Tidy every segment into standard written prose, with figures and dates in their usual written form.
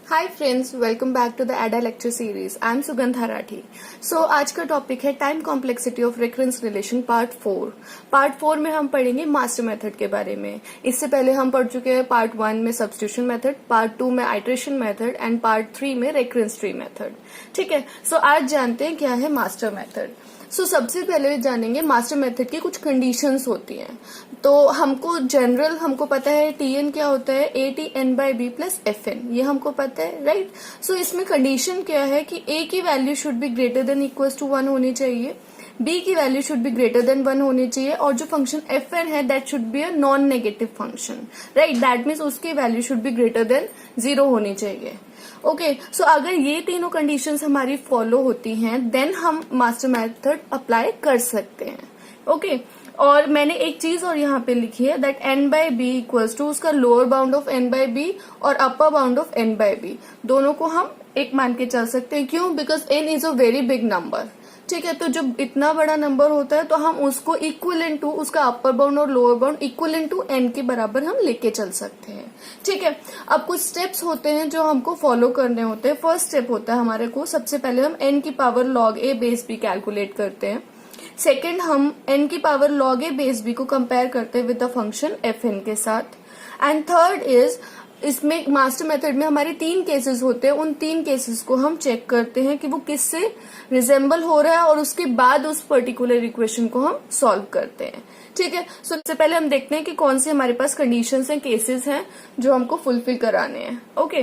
Hi friends, welcome back to the ADA lecture series. I am Sugandha Rathi. आज का topic है time complexity of recurrence relation part 4। Part 4 में हम पढ़ेंगे master method के बारे में। इससे पहले हम पढ़ चुके हैं पार्ट 1 में सब्स्टिट्यूशन मेथड, पार्ट 2 में आइटरेशन मेथड एंड पार्ट 3 में रिकरेंस ट्री मेथड। ठीक है, आज जानते हैं क्या है मास्टर मेथड। सबसे पहले जानेंगे मास्टर मेथड की कुछ कंडीशंस होती हैं। तो हमको पता है टीएन क्या होता है, a T n by b plus F n, ये हमको पता है, राइट। इसमें कंडीशन क्या है कि ए की value should be greater than equal to 1 होनी चाहिए, बी की value should be greater than 1 होनी चाहिए, और जो फंक्शन एफ एन है that should be a non negative function, right. That means उसकी value should be greater than 0 होनी चाहिए। ओके, अगर ये तीनों कंडीशंस हमारी फॉलो होती हैं देन हम मास्टर मेथड अप्लाई कर सकते हैं। ओके, और मैंने एक चीज और यहाँ पे लिखी है that n by b equals to उसका lower bound of n by b और upper bound of n by b, दोनों को हम एक मान के चल सकते हैं। क्यों? Because n is a very big number. ठीक है, तो जब इतना बड़ा नंबर होता है तो हम उसको इक्वलेंट टू उसका अपर बाउंड और lower bound equivalent to n के बराबर हम लेके चल सकते हैं। ठीक है, अब कुछ स्टेप्स होते हैं जो हमको फॉलो करने होते हैं। फर्स्ट स्टेप होता है हमारे को, सबसे पहले हम एन की power log a base b calculate करते हैं। सेकेंड, हम एन की power log a base b को कंपेयर करते हैं with the function F n के साथ। एंड थर्ड इज, इसमें मास्टर मेथड में हमारे 3 केसेस होते हैं। उन 3 केसेस को हम चेक करते हैं कि वो किससे रिजेंबल हो रहा है और उसके बाद उस पर्टिकुलर इक्वेशन को हम सॉल्व करते हैं। ठीक है, सबसे पहले हम देखते हैं कि कौन से हमारे पास कंडीशंस हैं, केसेस हैं जो हमको फुलफिल कराने हैं। Okay,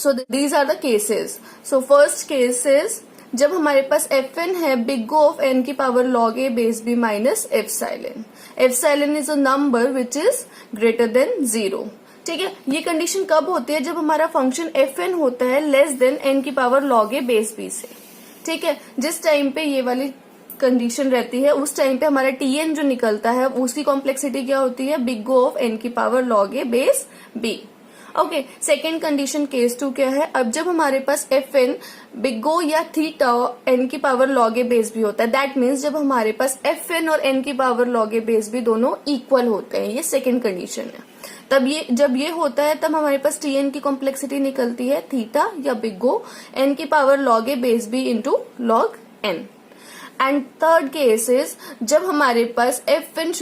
these are the cases. First case is जब हमारे पास एफ एन है बिग ओ ऑफ एन की power log a base b minus epsilon. Epsilon is a number which is greater than 0। ठीक है, ये कंडीशन कब होती है? जब हमारा फंक्शन एफ एन होता है लेस देन एन की power log a base B से। ठीक है, जिस टाइम पे ये वाली कंडीशन रहती है उस टाइम पे हमारा टी एन जो निकलता है उसकी कॉम्प्लेक्सिटी क्या होती है? बिग ओ ऑफ एन की power log a base b. Okay, second condition case 2 क्या है? अब जब हमारे पास एफ एन बिग ओ या थीटा एन की power log a base b होता है, दैट मीन्स जब हमारे पास एफ एन और एन की power log a base b दोनों इक्वल होते हैं, ये सेकेंड कंडीशन है। जब ये होता है तब हमारे पास टी एन की कॉम्प्लेक्सिटी निकलती है थीटा या बिग ओ एन की power log a base b into log n. And third case is जब हमारे पास F n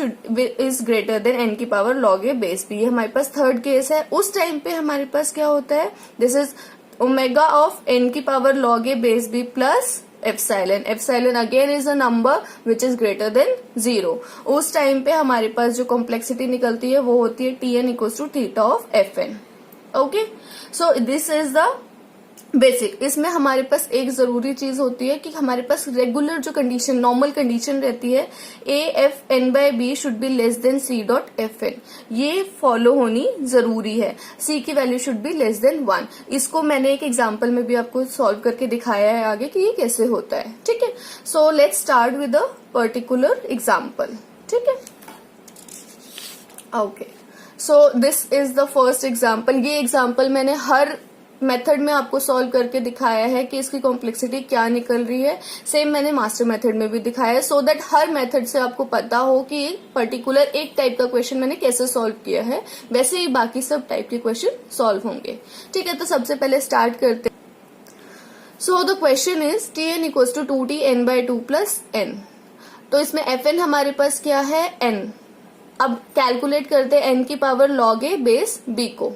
is greater than n की power log a base b, हमारे पास थर्ड केस है। उस टाइम पे हमारे पास क्या होता है? This is omega of n की power log a base b plus epsilon. Epsilon again is a number which is greater than 0। उस टाइम पे हमारे पास जो कॉम्प्लेक्सिटी निकलती है वो होती है T n equals to theta of F n. Okay, this is the basic. इसमें हमारे पास एक जरूरी चीज होती है कि हमारे पास रेगुलर जो कंडीशन नॉर्मल कंडीशन रहती है a F n by b should be less than C dot F n, ये फॉलो होनी जरूरी है। सी की value should be less than 1। इसको मैंने एक एग्जांपल में भी आपको सॉल्व करके दिखाया है आगे कि ये कैसे होता है। ठीक है, let's start with a particular example. ठीक है, okay, this is the first example. ये एग्जाम्पल मैंने हर मेथड में आपको सॉल्व करके दिखाया है कि इसकी कॉम्प्लेक्सिटी क्या निकल रही है। सेम मैंने मास्टर मेथड में भी दिखाया है, सो दैट हर मेथड से आपको पता हो कि पर्टिकुलर एक टाइप का क्वेश्चन मैंने कैसे सॉल्व किया है, वैसे ही बाकी सब टाइप के क्वेश्चन सॉल्व होंगे। ठीक है, तो सबसे पहले स्टार्ट करते हैं। The question is T n equals to 2t n by 2 plus n. तो इसमें एफ एन हमारे पास क्या है? एन। अब कैलकुलेट करते हैं एन की power log a base b को।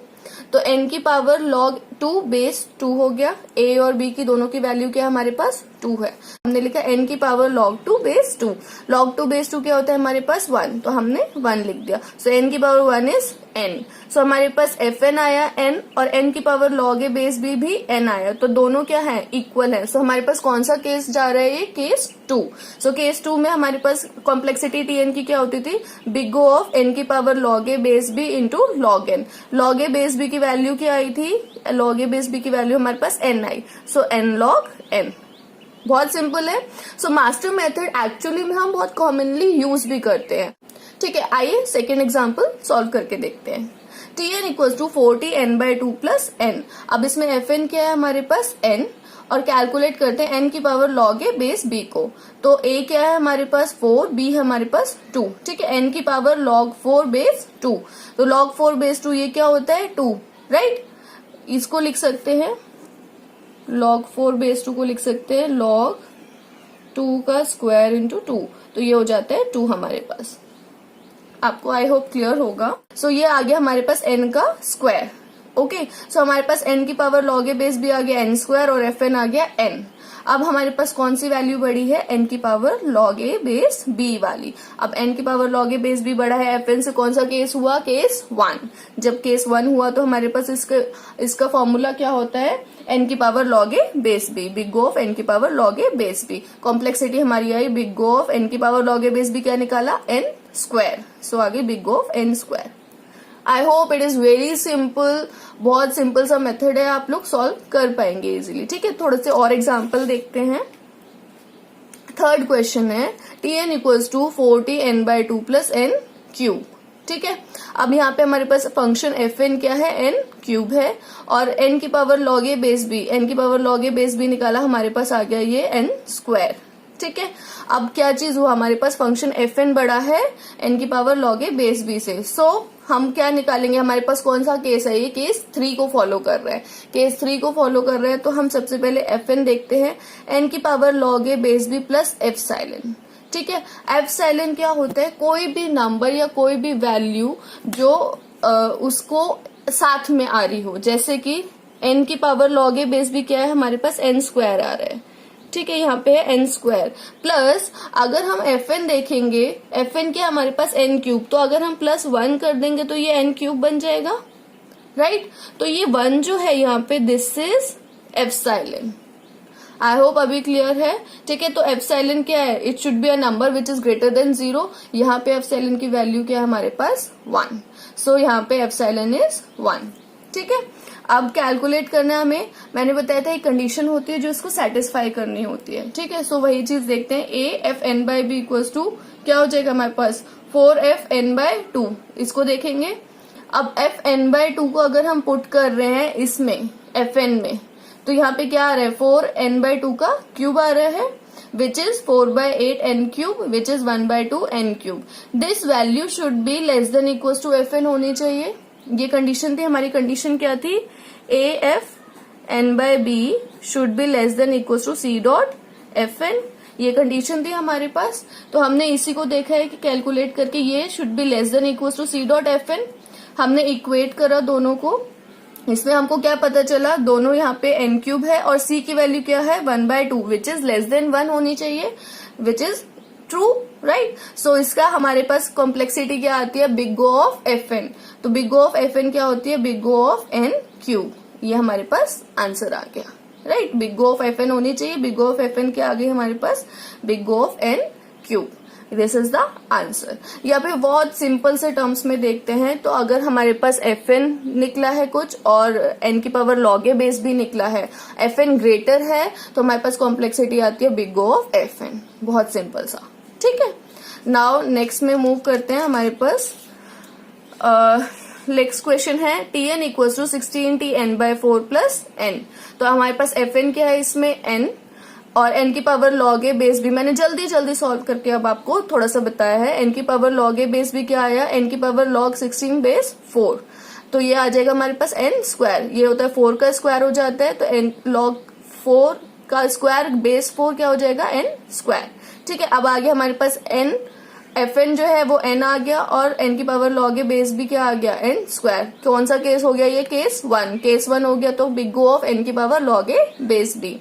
तो n की पावर log 2 बेस 2 हो गया। a और b की दोनों की वैल्यू क्या है हमारे पास? 2 है। हमने लिखा n की power log 2 base 2। log 2 base 2 क्या होता है हमारे पास? 1, तो हमने 1 लिख दिया। n की पावर 1 इज n। हमारे पास fn आया n और n की power log a base b भी n आया, तो दोनों क्या है? इक्वल है। हमारे पास कौन सा केस जा रहा है? ये केस 2। केस 2 में हमारे पास कॉम्प्लेक्सिटी tn की क्या होती थी? बिग ओ ऑफ n की power log a base b into log n। log a base b की वैल्यू क्या आई थी? log a बेस b की वैल्यू हमारे पास n आई, n log n। बहुत सिंपल है। मास्टर मेथड एक्चुअली में हम बहुत कॉमनली यूज भी करते हैं। ठीक है, आइए सेकेंड एग्जाम्पल सॉल्व करके देखते हैं। T n equals to 4t n by 2 plus n. अब इसमें एफ एन क्या है हमारे पास? n, और कैलकुलेट करते हैं n की power log a base b को। तो a क्या है हमारे पास? 4, b है हमारे पास 2। ठीक है, n की पावर log 4 बेस 2, तो log 4 बेस 2 ये क्या होता है? 2, राइट। इसको लिख सकते हैं log 4 बेस 2 को लिख सकते हैं log 2 का स्क्वायर इंटू 2, तो ये हो जाता है 2 हमारे पास। आपको आई होप क्लियर होगा। सो ये आ गया हमारे पास n का स्क्वायर। ओके, सो हमारे पास n की power log a base b आ गया n स्क्वायर और fn आ गया n। अब हमारे पास कौन सी वैल्यू बढ़ी है, n की power log a base b वाली। अब n की power log a base b बढ़ा है fn से, कौन सा केस हुआ, केस 1। जब केस 1 हुआ तो हमारे पास इसका फॉर्मूला क्या होता है, n की power log a base b, big O of n की power log a base b। Complexity हमारी आई बिग O ऑफ n की power log a base b, क्या निकाला, n स्क्वायर। सो आगे big O of n square. I hope it is very simple, बहुत simple सा method है, आप लोग सॉल्व कर पाएंगे इजीली। ठीक है, थोड़े से और एग्जांपल देखते हैं। थर्ड क्वेश्चन है Tn equals to 4Tn by 2 plus n cube. ठीक है, अब यहाँ पे हमारे पास फंक्शन fn क्या है, n क्यूब है, और n की power log a base b, n की power log a base b निकाला, हमारे पास आ गया ये n स्क्वायर। ठीक है, अब क्या चीज हुआ, हमारे पास फंक्शन fn बड़ा है n की power log a base b से। सो हम क्या निकालेंगे, हमारे पास कौन सा केस है, ये केस 3 को फॉलो कर रहा है। केस 3 को फॉलो कर रहा है तो हम सबसे पहले fn देखते हैं, n की power log a base b plus epsilon. ठीक है, एप्सिलॉन क्या होता है, कोई भी नंबर या कोई भी वैल्यू जो उसको साथ में आ रही हो, जैसे कि n की power log a base b क्या है, हमारे पास n स्क्वायर आ रहा है। ठीक है, यहाँ पे है n स्क्वायर प्लस, अगर हम fn देखेंगे, fn क्या हमारे पास n क्यूब, तो अगर हम प्लस 1 कर देंगे तो ये n क्यूब बन जाएगा, राइट। तो ये 1 जो है यहाँ पे, this is epsilon. I hope अभी क्लियर है। ठीक है, तो एप्सिलॉन क्या है, it should be a number which is greater than 0। यहाँ पे एप्सिलॉन की वैल्यू क्या है हमारे पास, 1। सो यहाँ पे एप्सिलॉन इज 1। ठीक है, अब कैलकुलेट करना है हमें, मैंने बताया था एक कंडीशन होती है जो इसको सेटिस्फाई करनी होती है। ठीक है, सो वही चीज देखते हैं। A F n by b equals to क्या हो जाएगा हमारे पास, 4f(n बाय 2)। इसको देखेंगे, अब fn बाय 2 को अगर हम पुट कर रहे हैं इसमें fn में, तो यहाँ पे क्या आ रहा है, 4n बाय 2 का क्यूब आ रहा है, which is 4/8n cube, which is 1/2n cube. This value should be less than equal to fn होनी चाहिए। ये कंडीशन थी हमारी। कंडीशन क्या थी, AFN by b should be less than equal to C dot FN। ये condition थी हमारे पास, तो हमने इसी को देखा है कि कैलकुलेट करके ये should be less than equal to C dot FN। हमने इक्वेट करा दोनों को, इसमें हमको क्या पता चला, दोनों यहाँ पे n क्यूब है और C की वैल्यू क्या है, 1/2, विच इज लेस देन 1 होनी चाहिए, विच इज ट्रू, राइट। सो इसका हमारे पास कॉम्प्लेक्सिटी क्या आती है, बिग O ऑफ FN। तो बिग O ऑफ FN क्या होती है, big O of n cube. ये हमारे पास आंसर आ गया, right. Big O of FN होनी चाहिए, बिग O ऑफ FN क्या आ गई हमारे पास, big O of n cube. This is the answer. यहाँ पे बहुत सिंपल से टर्म्स में देखते हैं, तो अगर हमारे पास FN निकला है कुछ और n की पावर log a बेस भी निकला है, FN ग्रेटर है, तो हमारे पास कॉम्प्लेक्सिटी आती है बिग O ऑफ FN। बहुत सिंपल सा, ठीक है। नाउ नेक्स्ट में मूव करते हैं, हमारे पास नेक्स्ट क्वेश्चन है Tn equals to 16Tn by 4 plus n। तो हमारे पास Fn क्या है इसमें, n, और n की पावर log a बेस भी मैंने जल्दी जल्दी सॉल्व करके अब आपको थोड़ा सा बताया है। n की पावर log a बेस भी क्या आया, n की पावर log 16 बेस 4, तो ये आ जाएगा हमारे पास n स्क्वायर। ये होता है 4 का स्क्वायर हो जाता है, तो n log 4 का स्क्वायर बेस 4 क्या हो जाएगा, n स्क्वायर। ठीक है, अब आगे हमारे पास n fn जो है वो n आ गया, और n की पावर log a बेस भी क्या आ गया, n स्क्वायर। कौन सा केस हो गया, ये केस 1। केस 1 हो गया तो बिग O ऑफ n की power log a base b,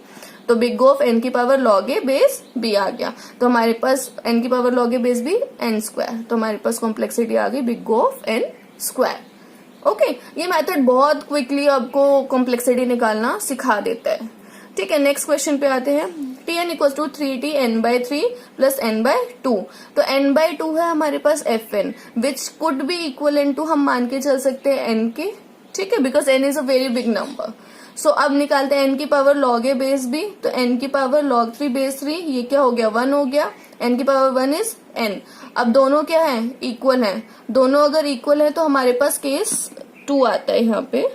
तो बिग O ऑफ n की power log a base b आ गया। तो हमारे पास n की power log a base b n square, तो हमारे पास कॉम्प्लेक्सिटी आ गई big O of n square. Okay, ये मेथड बहुत क्विकली आपको कॉम्प्लेक्सिटी निकालना सिखा देता है। ठीक है, नेक्स्ट क्वेश्चन पे आते हैं। Tn equal to 3Tn by 3 plus n by 2। तो n बाय 2 है हमारे पास Fn, which could be equal to, हम मान के चल सकते हैं n के, ठीक है, because n is a very big number. So अब निकालते हैं n की power log a base b, तो n की पावर log 3 बेस 3, ये क्या हो गया, 1 हो गया। n की पावर 1 इज n। अब दोनों क्या है, इक्वल है। दोनों अगर इक्वल है तो हमारे पास केस 2 आता है यहाँ पे,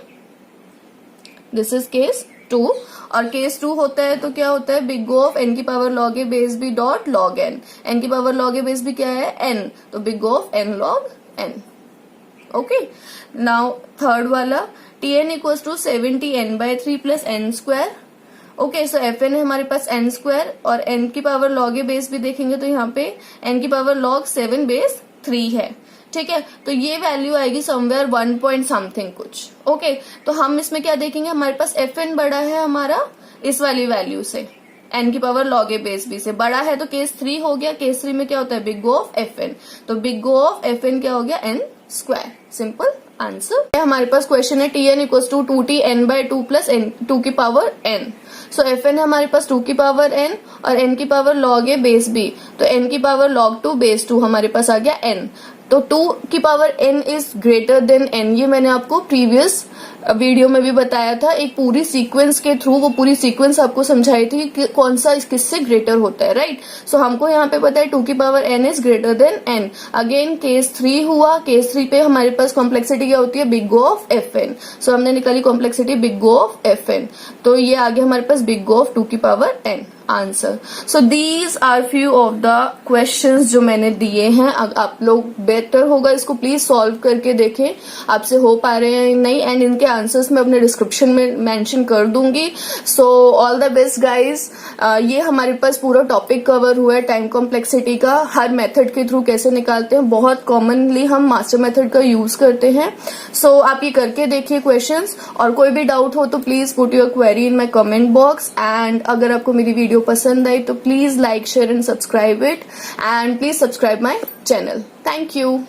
दिस इज केस 2। और केस 2 होता है तो क्या होता है, बिग O ऑफ n की power log a base b dot log n। n की power log a base b क्या है, n, तो big O of n log n। Okay, now third वाला Tn equals to 70n/3 plus n square. Okay, so Fn है हमारे पास n square और n की पावर log a बेस भी देखेंगे तो यहाँ पे n की पावर log 7 बेस 3 है। ठीक है, तो ये वैल्यू आएगी समवेयर 1 पॉइंट समथिंग कुछ। ओके, तो हम इसमें क्या देखेंगे, हमारे पास Fn बड़ा है हमारा इस वाली वैल्यू से, n की power log a base b से बड़ा है, तो केस 3 हो गया। केस 3 में क्या होता है, बिग O ऑफ Fn, तो बिग O ऑफ Fn क्या हो गया, n स्क्वायर। Simple answer. हमारे पास क्वेश्चन है Tn equals to 2Tn/2 plus n 2 की पावर n। सो Fn है हमारे पास 2 की पावर n और n की power log a base b, तो n की पावर log 2 बेस 2 हमारे पास आ गया n। तो 2 की power n is greater then n, ये मैंने आपको प्रीवियस वीडियो में भी बताया था, एक पूरी सीक्वेंस के थ्रू वो पूरी सीक्वेंस आपको समझाई थी कि कौन सा किससे ग्रेटर होता है, राइट। सो हमको यहाँ पे पता है 2 की power n is greater then n। Again case 3 हुआ, केस 3 पे हमारे पास कॉम्प्लेक्सिटी क्या होती है, बिग O ऑफ Fn। सो हमने निकाली complexity big O of Fn, तो ये आ गया हमारे पास बिग O ऑफ 2 की power n answer. So these are few of the questions जो मैंने दिए हैं। आप लोग बेटर होगा इसको प्लीज सॉल्व करके देखें आपसे हो पा रहे हैं नहीं, एंड इनके आंसर्स मैं अपने डिस्क्रिप्शन में मेंशन कर दूंगी। So all the best guys. ये हमारे पास पूरा टॉपिक कवर हुआ है टाइम कॉम्प्लेक्सिटी का, हर मेथड के थ्रू कैसे निकालते हैं। बहुत कॉमनली हम मास्टर मेथड का यूज करते हैं। सो आप ये करके देखिए क्वेश्चंस, और कोई भी डाउट हो तो please put your query in my comment box. And अगर आपको मेरी वीडियो पसंद आई तो please like, share and subscribe it, and please subscribe my channel. Thank you.